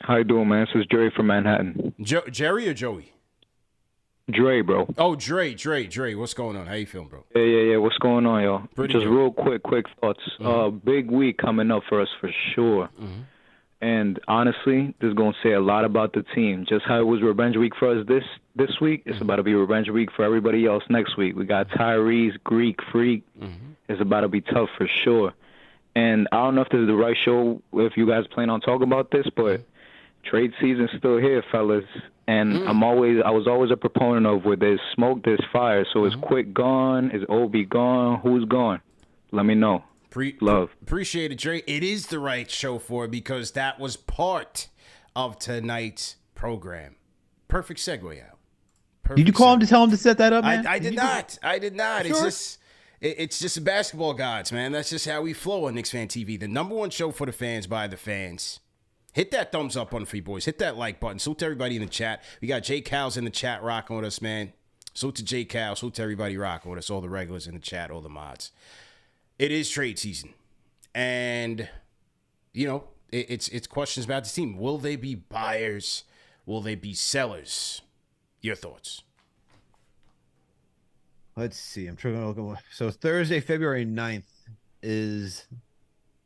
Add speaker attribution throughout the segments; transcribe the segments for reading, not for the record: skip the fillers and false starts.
Speaker 1: How you doing, man? This is Dre from Manhattan.
Speaker 2: Jerry or Joey?
Speaker 1: Dre, bro.
Speaker 2: Oh, Dre. What's going on? How you feeling, bro?
Speaker 1: Yeah. What's going on, y'all?
Speaker 2: Pretty
Speaker 1: Just
Speaker 2: good.
Speaker 1: real quick thoughts. Big week coming up for us for sure.
Speaker 2: Mm-hmm.
Speaker 1: And honestly, this is going to say a lot about the team. Just how it was revenge week for us this week, it's about to be revenge week for everybody else next week. We got Tyrese, Greek, Freak. It's about to be tough for sure. And I don't know if this is the right show, if you guys plan on talking about this, but trade season's still here, fellas. And I was always a proponent of where there's smoke, there's fire. So is Quick gone? Is Obi gone? Who's gone? Let me know. Love.
Speaker 2: Appreciate it, Dre. It is the right show for it because that was part of tonight's program. Perfect segue out.
Speaker 3: Did you call him to tell him to set that up, man?
Speaker 2: I did not.
Speaker 3: Sure?
Speaker 2: It's just basketball gods, man. That's just how we flow on Knicks Fan TV. The number one show for the fans by the fans. Hit that thumbs up on Free Boys. Hit that like button. Salute to everybody in the chat. We got Jay Cal's in the chat rocking with us, man. Salute to Jay Cal. Salute to everybody rocking with us. All the regulars in the chat, all the mods. It is trade season. And, you know, it's questions about the team. Will they be buyers? Will they be sellers? Your thoughts?
Speaker 3: Let's see. I'm trying to look at. So Thursday, February 9th is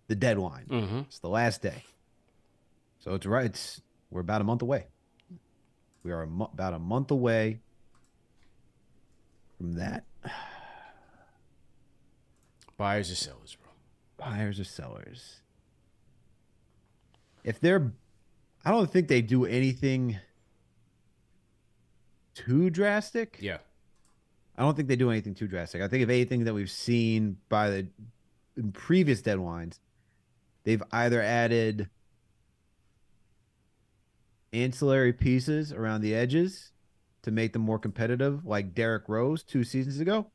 Speaker 3: the deadline. It's the last day. So it's right. We're about a month away. We are about a month away from that.
Speaker 2: Buyers or sellers, bro?
Speaker 3: Buyers or sellers? I don't think they do anything too drastic.
Speaker 2: Yeah.
Speaker 3: I don't think they do anything too drastic. I think if anything that we've seen in previous deadlines, they've either added ancillary pieces around the edges to make them more competitive, like Derrick Rose 2 seasons ago.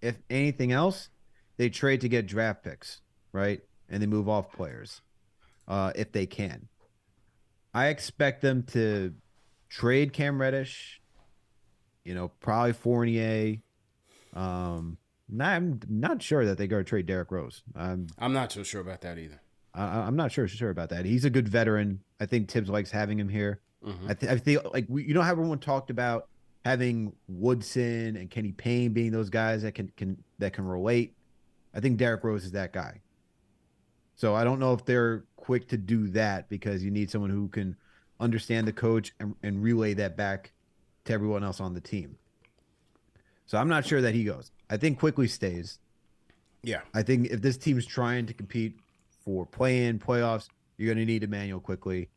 Speaker 3: If anything else, they trade to get draft picks, right? And they move off players if they can. I expect them to trade Cam Reddish, probably Fournier. I'm not sure that they're going to trade Derrick Rose.
Speaker 2: I'm not so sure about that either.
Speaker 3: I'm not sure about that. He's a good veteran. I think Tibbs likes having him here. I feel like how everyone talked about having Woodson and Kenny Payne being those guys that can relate. I think Derrick Rose is that guy. So I don't know if they're quick to do that because you need someone who can understand the coach and relay that back to everyone else on the team. So I'm not sure that he goes. I think Quickly stays.
Speaker 2: Yeah.
Speaker 3: I think if this team's trying to compete for play-in, playoffs, you're going to need Emmanuel Quickly.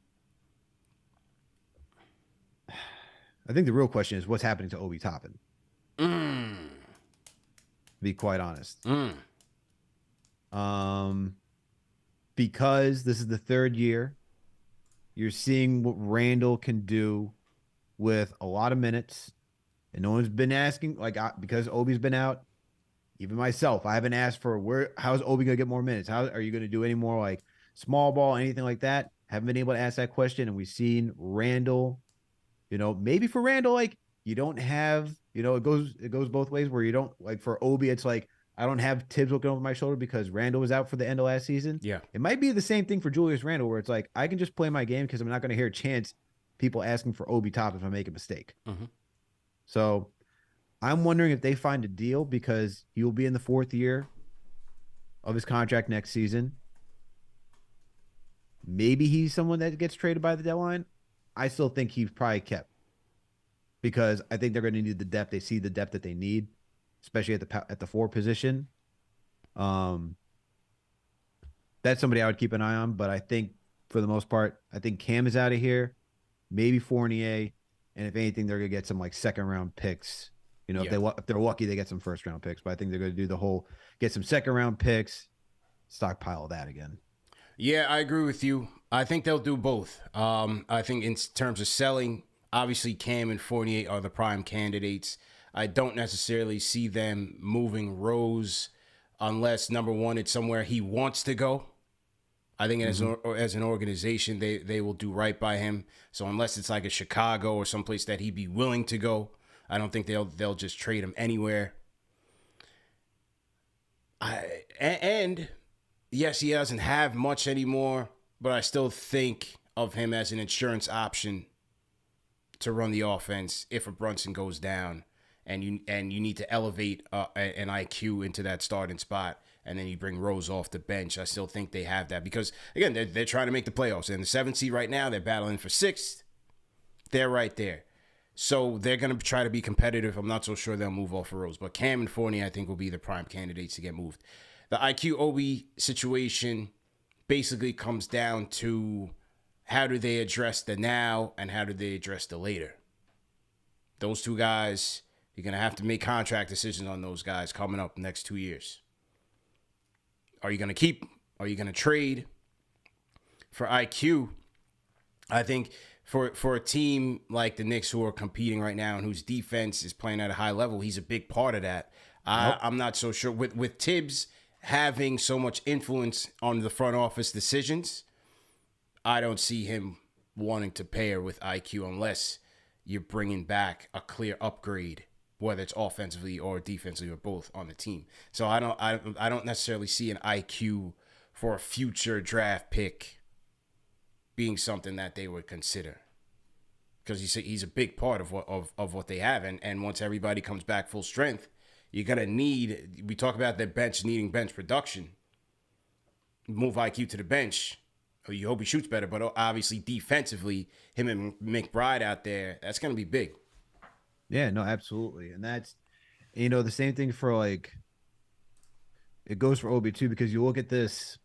Speaker 3: I think the real question is what's happening to Obi Toppin. To be quite honest. Because this is the third year, you're seeing what Randall can do with a lot of minutes. And no one's been asking, because Obi's been out, even myself, I haven't asked for how's Obi going to get more minutes? How are you going to do any more small ball, anything like that? Haven't been able to ask that question. And we've seen Randall, maybe for Randall, you don't have, it goes both ways where you don't for Obi, it's I don't have Tibbs looking over my shoulder because Randall was out for the end of last season.
Speaker 2: Yeah.
Speaker 3: It might be the same thing for Julius Randle where it's I can just play my game because I'm not going to hear a chance people asking for Obi Top if I make a mistake. So I'm wondering if they find a deal because he will be in the 4th year of his contract next season. Maybe he's someone that gets traded by the deadline. I still think he's probably kept because I think they're going to need the depth. They see the depth that they need, especially at the 4 position. That's somebody I would keep an eye on, but I think for the most part, I think Cam is out of here, maybe Fournier, and if anything, they're going to get some second-round picks. If they're lucky, they get some first-round picks, but I think they're going to do the whole get some second-round picks, stockpile that again.
Speaker 2: Yeah, I agree with you. I think they'll do both. I think in terms of selling, obviously Cam and Fournier are the prime candidates. I don't necessarily see them moving Rose unless, number one, it's somewhere he wants to go. I think as an organization, they will do right by him. So unless it's a Chicago or someplace that he'd be willing to go, I don't think they'll just trade him anywhere. And yes, he doesn't have much anymore, but I still think of him as an insurance option to run the offense if a Brunson goes down, and you need to elevate an IQ into that starting spot, and then you bring Rose off the bench. I still think they have that because, again, they're trying to make the playoffs. They're in the 7th seed right now. They're battling for 6th. They're right there. So they're going to try to be competitive. I'm not so sure they'll move off of Rose. But Cam and Fournier, I think, will be the prime candidates to get moved. The IQ Obi situation basically comes down to how do they address the now and how do they address the later. Those two guys, you're going to have to make contract decisions on those guys coming up the next 2 years. Are you going to keep? Are you going to trade? For IQ, I think for a team like the Knicks who are competing right now and whose defense is playing at a high level, he's a big part of that. I'm not so sure. With Tibbs having so much influence on the front office decisions, I don't see him wanting to pair with IQ unless you're bringing back a clear upgrade, whether it's offensively or defensively or both on the team. So I don't necessarily see an IQ for a future draft pick being something that they would consider, because he's a big part of what they have, and once everybody comes back full strength, you're gonna need. We talk about their bench needing bench production. Move IQ to the bench. You hope he shoots better, but obviously defensively, him and McBride out there, that's gonna be big.
Speaker 3: Yeah, no, absolutely, and that's the same thing for it goes for Obi too, because you look at this,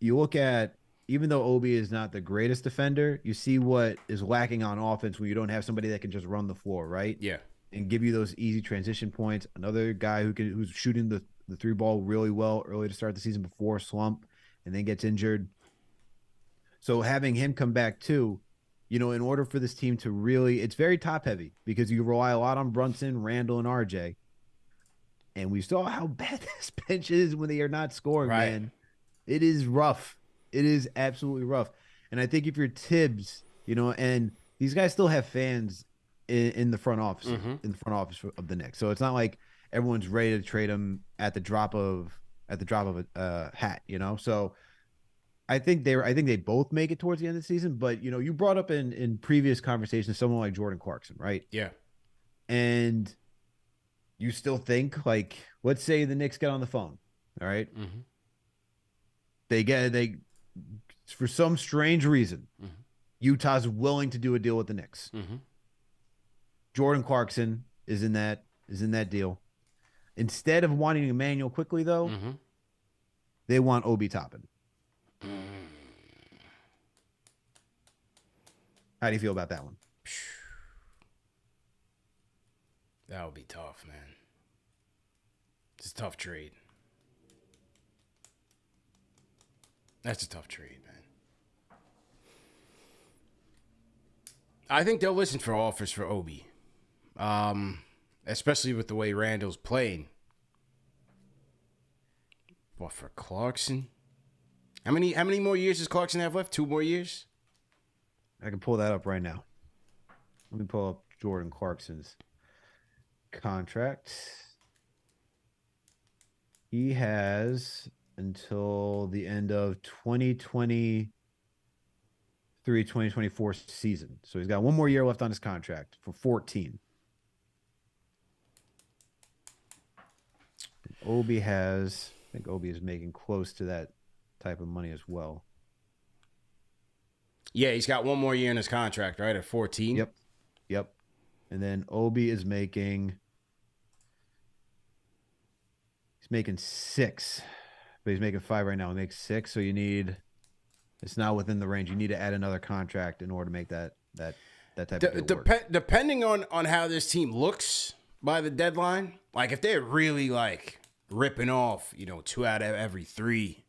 Speaker 3: even though Obi is not the greatest defender, you see what is lacking on offense when you don't have somebody that can just run the floor, right?
Speaker 2: Yeah. And
Speaker 3: give you those easy transition points. Another guy who's shooting the three ball really well early to start the season before a slump and then gets injured. So having him come back too, in order for this team to really, it's very top heavy because you rely a lot on Brunson, Randall, and RJ. And we saw how bad this bench is when they are not scoring, right. Man. It is rough. It is absolutely rough. And I think if you're Tibbs, and these guys still have fans in the front office, of the Knicks. So it's not like everyone's ready to trade him at the drop of a hat, So I think they both make it towards the end of the season. But, you brought up in previous conversations someone like Jordan Clarkson, right?
Speaker 2: Yeah.
Speaker 3: And you still think, let's say the Knicks get on the phone, all right?
Speaker 2: Mm-hmm.
Speaker 3: They for some strange reason, Utah's willing to do a deal with the Knicks.
Speaker 2: Mm-hmm.
Speaker 3: Jordan Clarkson is in that deal. Instead of wanting Emmanuel quickly, though, they want Obi Toppin. How do you feel about that one?
Speaker 2: That would be tough, man. It's a tough trade. That's a tough trade, man. I think they'll listen for offers for Obi, especially with the way Randall's playing. But for Clarkson, how many more years does Clarkson have left? 2 more years?
Speaker 3: I can pull that up right now. Let me pull up Jordan Clarkson's contract. He has until the end of 2023-2024 season. So he's got 1 more year left on his contract for 14. Obi has, I think Obi is making close to that type of money as well.
Speaker 2: Yeah, he's got 1 more year in his contract, right? At 14.
Speaker 3: Yep. And then Obi is making 6. But he's making 5 right now. He makes 6, so it's not within the range. You need to add another contract in order to make that type of deal work.
Speaker 2: Depending on how this team looks by the deadline, if they're really ripping off, 2 out of every 3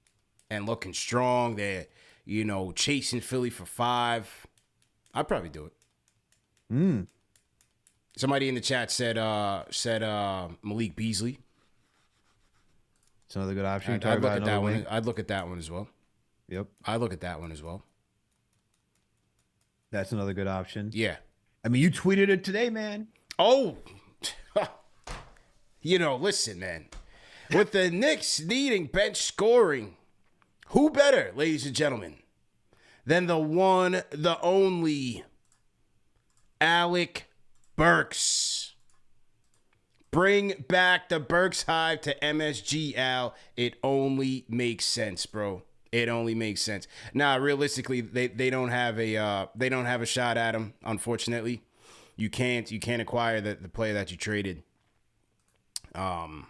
Speaker 2: and looking strong, they're, chasing Philly for 5, I'd probably do it. Somebody in the chat said Malik Beasley.
Speaker 3: It's another good option.
Speaker 2: I'd look at that one. I'd look at that one as well.
Speaker 3: Yep.
Speaker 2: I'd look at that one as well.
Speaker 3: That's another good option.
Speaker 2: Yeah.
Speaker 3: I mean, you tweeted it today, man.
Speaker 2: Oh. Listen, man. With the Knicks needing bench scoring, who better, ladies and gentlemen, than the one, the only, Alec Burks. Bring back the Burks Hive to MSG, Al. It only makes sense, bro. It only makes sense. Now, realistically, they don't have a shot at him. Unfortunately, you can't acquire the player that you traded in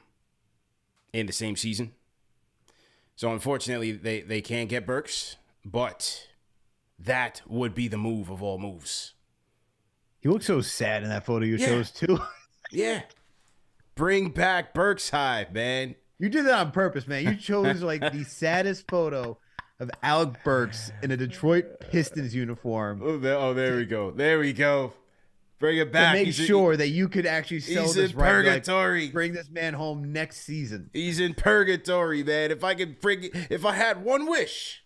Speaker 2: the same season. So unfortunately, they can't get Burks, but that would be the move of all moves.
Speaker 3: He looks so sad in that photo you chose too.
Speaker 2: Yeah. Bring back Burks Hive, man.
Speaker 3: You did that on purpose, man. You chose like the saddest photo of Alec Burks in a Detroit Pistons uniform.
Speaker 2: Oh, there we go. There we go. Bring it back.
Speaker 3: To make sure that you could actually sell
Speaker 2: he's
Speaker 3: this
Speaker 2: in
Speaker 3: right.
Speaker 2: Purgatory.
Speaker 3: Like, bring this man home next season.
Speaker 2: He's in purgatory, man. If I had one wish,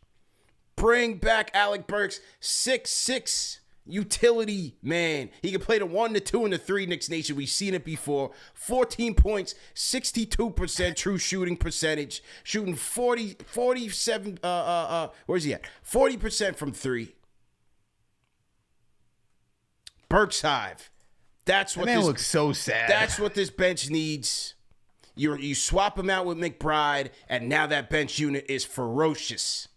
Speaker 2: bring back Alec Burks, 6'6", utility man. He can play the 1, the 2, and the 3, Knicks Nation. We've seen it before. 14 points, 62% true shooting percentage, shooting 47, where's he at? 40% from 3. Burks Hive. That's what
Speaker 3: that man looks so sad.
Speaker 2: That's what this bench needs. You swap him out with McBride, and now that bench unit is ferocious.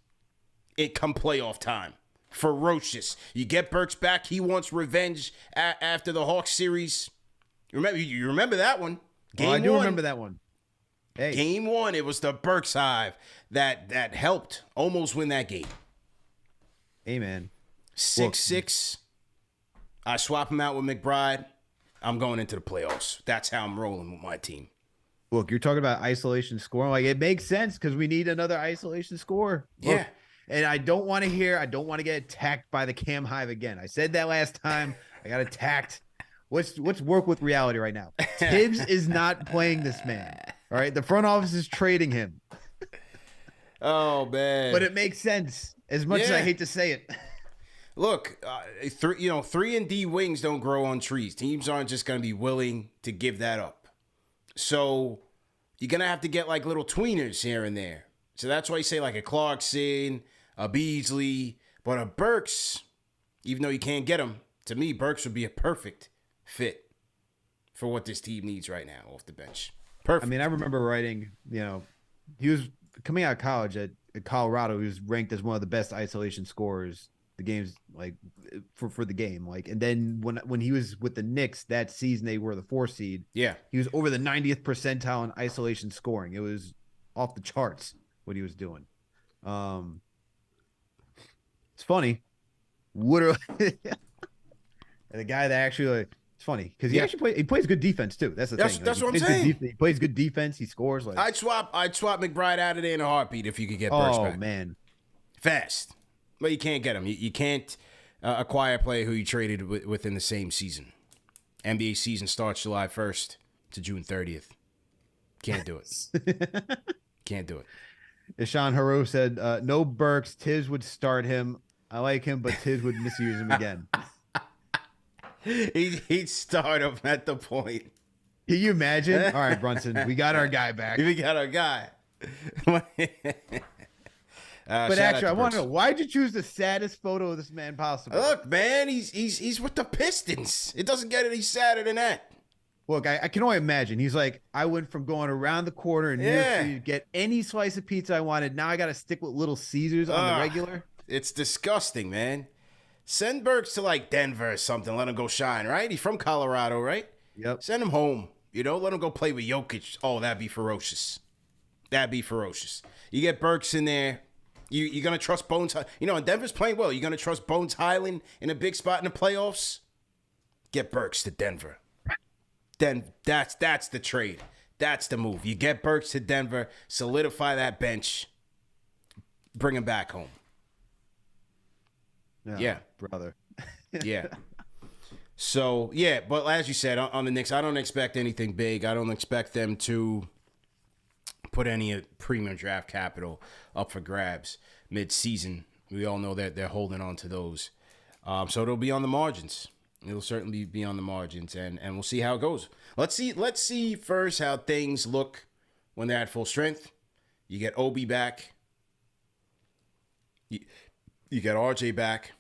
Speaker 2: It come playoff time. Ferocious. You get Burks back. He wants revenge after the Hawks series. You remember that one?
Speaker 3: Game I do remember that one.
Speaker 2: Hey. Game 1, it was the Burks Hive that helped almost win that game.
Speaker 3: Hey, man.
Speaker 2: 6'6". I swap him out with McBride. I'm going into the playoffs. That's how I'm rolling with my team.
Speaker 3: Look, you're talking about isolation scoring. Like, it makes sense because we need another isolation scorer.
Speaker 2: Yeah.
Speaker 3: And I don't want to get attacked by the Cam Hive again. I said that last time. I got attacked. Let's work with reality right now. Tibbs is not playing this man. All right. The front office is trading him.
Speaker 2: Oh, man.
Speaker 3: But it makes sense, as much as I hate to say it.
Speaker 2: Look, 3 and D wings don't grow on trees. Teams aren't just going to be willing to give that up. So you're going to have to get like little tweeners here and there. So that's why you say like a Clarkson, a Beasley, but a Burks, even though you can't get him, to me, Burks would be a perfect fit for what this team needs right now off the bench. Perfect.
Speaker 3: I mean, I remember writing, he was coming out of college at Colorado. He was ranked as one of the best isolation scorers the game's like for the game. Like, and then when he was with the Knicks that season, they were the 4 seed.
Speaker 2: Yeah.
Speaker 3: He was over the 90th percentile in isolation scoring. It was off the charts what he was doing. It's funny. Literally, and the guy that actually it's funny because he plays good defense too. That's the thing.
Speaker 2: That's what I'm saying.
Speaker 3: He plays good defense. He scores. Like,
Speaker 2: I'd swap McBride out of there in a heartbeat if you could get Burks back.
Speaker 3: Oh man,
Speaker 2: fast. But you can't get him. You can't acquire a player who you traded within the same season. NBA season starts July 1st to June 30th. Can't do it. Can't do it.
Speaker 3: Ishan Haro said, no Burks. Tiz would start him. I like him, but Tiz would misuse him again.
Speaker 2: He'd start him at the point.
Speaker 3: Can you imagine? All right, Brunson, we got our guy back.
Speaker 2: We got our guy.
Speaker 3: But actually, I want to know, why'd you choose the saddest photo of this man possible?
Speaker 2: Look, man, he's with the Pistons. It doesn't get any sadder than that.
Speaker 3: Look, I can only imagine. He's like, I went from going around the corner and to get any slice of pizza I wanted. Now I got to stick with Little Caesars on the regular.
Speaker 2: It's disgusting, man. Send Burks to like Denver or something. Let him go shine, right? He's from Colorado, right?
Speaker 3: Yep.
Speaker 2: Send him home. Let him go play with Jokic. Oh, that'd be ferocious. That'd be ferocious. You get Burks in there. You're going to trust Bones. And Denver's playing well. You're going to trust Bones Highland in a big spot in the playoffs? Get Burks to Denver. Then that's the trade. That's the move. You get Burks to Denver, solidify that bench, bring him back home. Yeah.
Speaker 3: Brother.
Speaker 2: Yeah. So, but as you said, on the Knicks, I don't expect anything big. I don't expect them to put any premium draft capital up for grabs mid-season. We all know that they're holding on to those. So it'll be on the margins. It'll certainly be on the margins, and we'll see how it goes. Let's see first how things look when they're at full strength. You get Obi back. You got RJ back.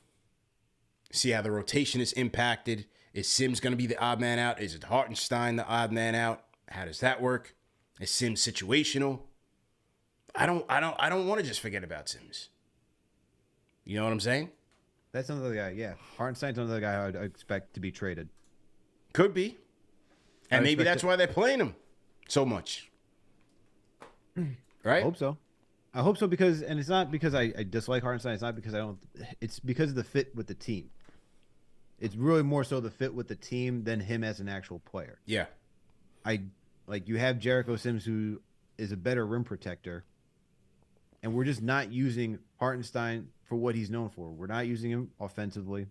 Speaker 2: See how the rotation is impacted. Is Sims going to be the odd man out? Is it Hartenstein the odd man out? How does that work? Is Sims situational? I don't want to just forget about Sims. You know what I'm saying?
Speaker 3: That's another guy. Yeah, Hartenstein's another guy I'd expect to be traded.
Speaker 2: Could be, and maybe that's why they're playing him so much. Right?
Speaker 3: I hope so. I hope so because, and it's not because I dislike Hartenstein. It's not because I don't. It's because of the fit with the team. It's really more so the fit with the team than him as an actual player.
Speaker 2: Yeah.
Speaker 3: You have Jericho Sims, who is a better rim protector, and we're just not using Hartenstein for what he's known for. We're not using him offensively.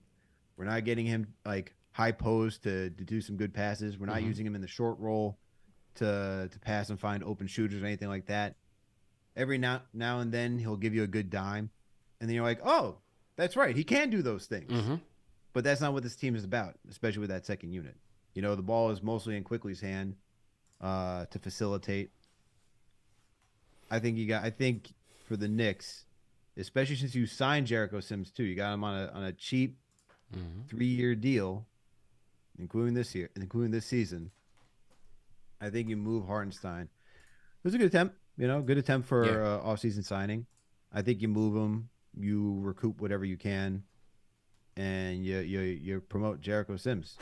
Speaker 3: We're not getting him like high post to do some good passes. We're not using him in the short roll to pass and find open shooters or anything like that. Every now and then he'll give you a good dime, and then you're like, oh, that's right, he can do those things. But that's not what this team is about, especially with that second unit. You know, the ball is mostly in Quickly's hand to facilitate. I think for the Knicks, especially since you signed Jericho Sims too, you got him on a cheap 3-year deal, including this season. I think you move Hartenstein. It was a good attempt, good attempt for offseason signing. I think you move him, you recoup whatever you can, and you promote Jericho Sims.